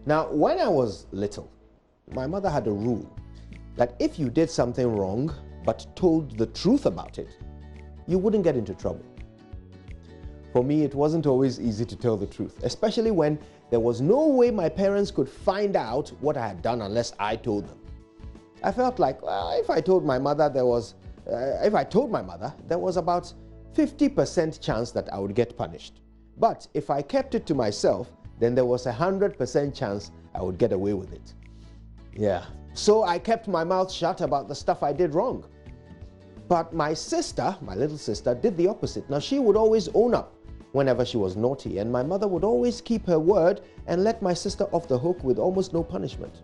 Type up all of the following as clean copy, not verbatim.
Now, when I was little, my mother had a rule that if you did something wrong but told the truth about it, you wouldn't get into trouble. For me, it wasn't always easy to tell the truth, especially when there was no way my parents could find out what I had done unless I told them. I felt like, well, if I told my mother there was about 50% chance that I would get punished. But if I kept it to myself, then there was 100% chance I would get away with it. Yeah, so I kept my mouth shut about the stuff I did wrong. But my sister, my little sister, did the opposite. Now, she would always own up whenever she was naughty, and my mother would always keep her word and let my sister off the hook with almost no punishment.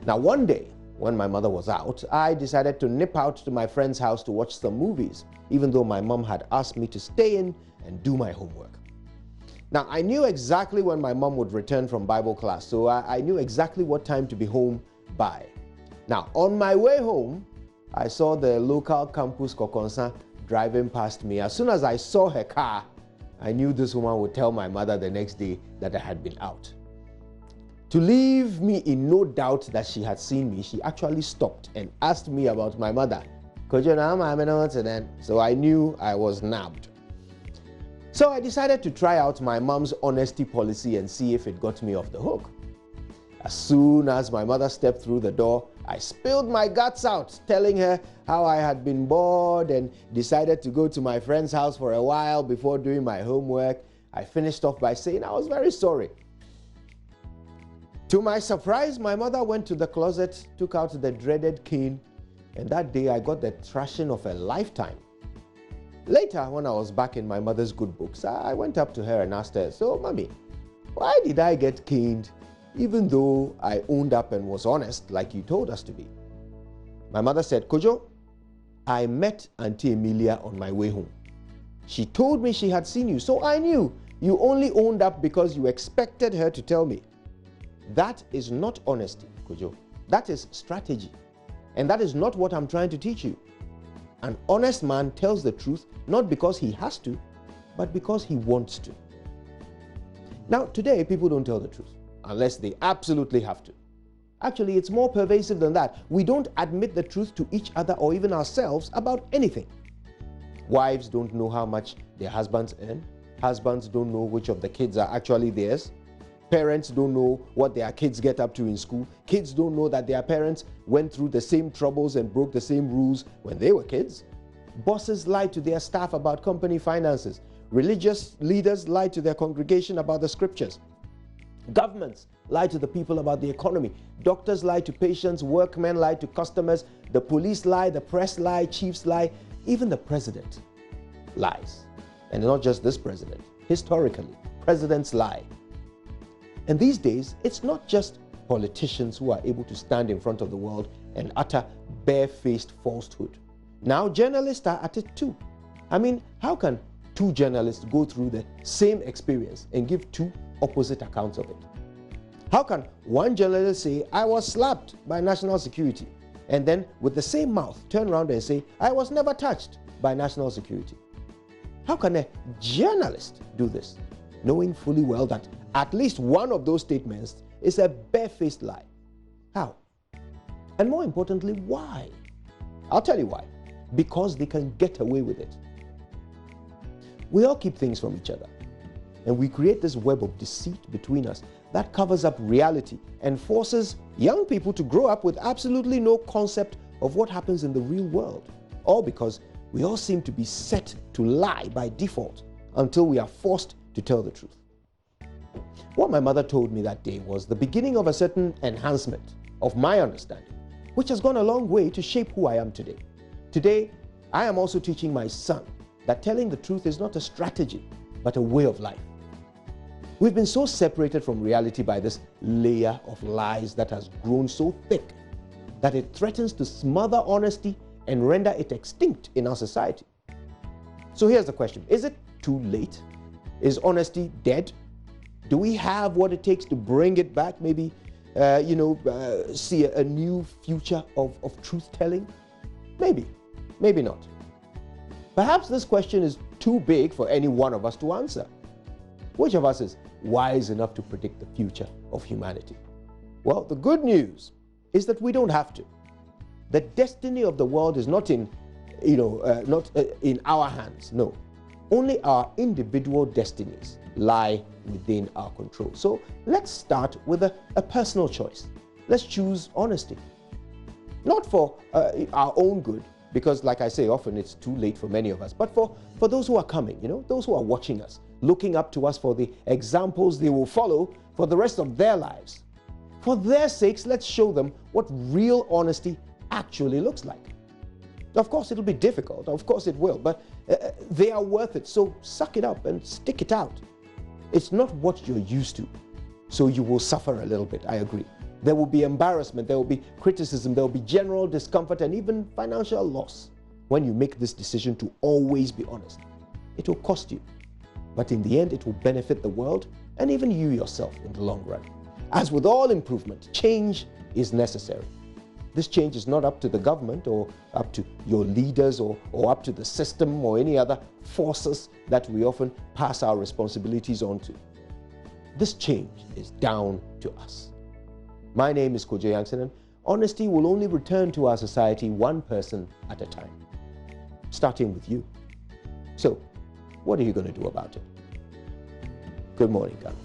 Now, one day, when my mother was out, I decided to nip out to my friend's house to watch some movies, even though my mom had asked me to stay in and do my homework. Now, I knew exactly when my mom would return from Bible class, so I knew exactly what time to be home by. Now, on my way home, I saw the local campus Kokonsa driving past me. As soon as I saw her car, I knew this woman would tell my mother the next day that I had been out. To leave me in no doubt that she had seen me, she actually stopped and asked me about my mother. Kojo, so I knew I was nabbed. So I decided to try out my mom's honesty policy and see if it got me off the hook. As soon as my mother stepped through the door, I spilled my guts out, telling her how I had been bored and decided to go to my friend's house for a while before doing my homework. I finished off by saying I was very sorry. To my surprise, my mother went to the closet, took out the dreaded cane, and that day I got the thrashing of a lifetime. Later, when I was back in my mother's good books, I went up to her and asked her, "So, Mommy, why did I get caned even though I owned up and was honest like you told us to be?" My mother said, "Kojo, I met Auntie Emilia on my way home. She told me she had seen you, so I knew you only owned up because you expected her to tell me. That is not honesty, Kojo. That is strategy. And that is not what I'm trying to teach you. An honest man tells the truth not because he has to, but because he wants to." Now, today, people don't tell the truth unless they absolutely have to. Actually, it's more pervasive than that. We don't admit the truth to each other or even ourselves about anything. Wives don't know how much their husbands earn. Husbands don't know which of the kids are actually theirs. Parents don't know what their kids get up to in school. Kids don't know that their parents went through the same troubles and broke the same rules when they were kids. Bosses lie to their staff about company finances. Religious leaders lie to their congregation about the scriptures. Governments lie to the people about the economy. Doctors lie to patients. Workmen lie to customers. The police lie. The press lie. Chiefs lie. Even the president lies. And not just this president. Historically, presidents lie. And these days, it's not just politicians who are able to stand in front of the world and utter bare-faced falsehood. Now, journalists are at it too. I mean, how can two journalists go through the same experience and give two opposite accounts of it? How can one journalist say, "I was slapped by national security," and then with the same mouth turn around and say, "I was never touched by national security"? How can a journalist do this, knowing fully well that at least one of those statements is a bare-faced lie? How? And more importantly, why? I'll tell you why. Because they can get away with it. We all keep things from each other, and we create this web of deceit between us that covers up reality and forces young people to grow up with absolutely no concept of what happens in the real world, all because we all seem to be set to lie by default until we are forced to tell the truth. What my mother told me that day was the beginning of a certain enhancement of my understanding, which has gone a long way to shape who I am today. Today, I am also teaching my son that telling the truth is not a strategy, but a way of life. We've been so separated from reality by this layer of lies that has grown so thick that it threatens to smother honesty and render it extinct in our society. So here's the question. Is it too late? Is honesty dead? Do we have what it takes to bring it back? Maybe, see a new future of truth-telling? Maybe, maybe not. Perhaps this question is too big for any one of us to answer. Which of us is wise enough to predict the future of humanity? Well, the good news is that we don't have to. The destiny of the world is not in, in our hands. No, only our individual destinies lie within our control. So let's start with a personal choice. Let's choose honesty. Not for our own good, because like I say, often it's too late for many of us, but for those who are coming, those who are watching us, looking up to us for the examples they will follow for the rest of their lives. For their sakes, let's show them what real honesty actually looks like. Of course, it'll be difficult. Of course it will, but they are worth it. So suck it up and stick it out. It's not what you're used to, so you will suffer a little bit, I agree. There will be embarrassment, there will be criticism, there will be general discomfort and even financial loss when you make this decision to always be honest. It will cost you, but in the end it will benefit the world and even you yourself in the long run. As with all improvement, change is necessary. This change is not up to the government or up to your leaders or up to the system or any other forces that we often pass our responsibilities on to. This change is down to us. My name is Kojo Yankson, and honesty will only return to our society one person at a time, starting with you. So, what are you going to do about it? Good morning, Ghana.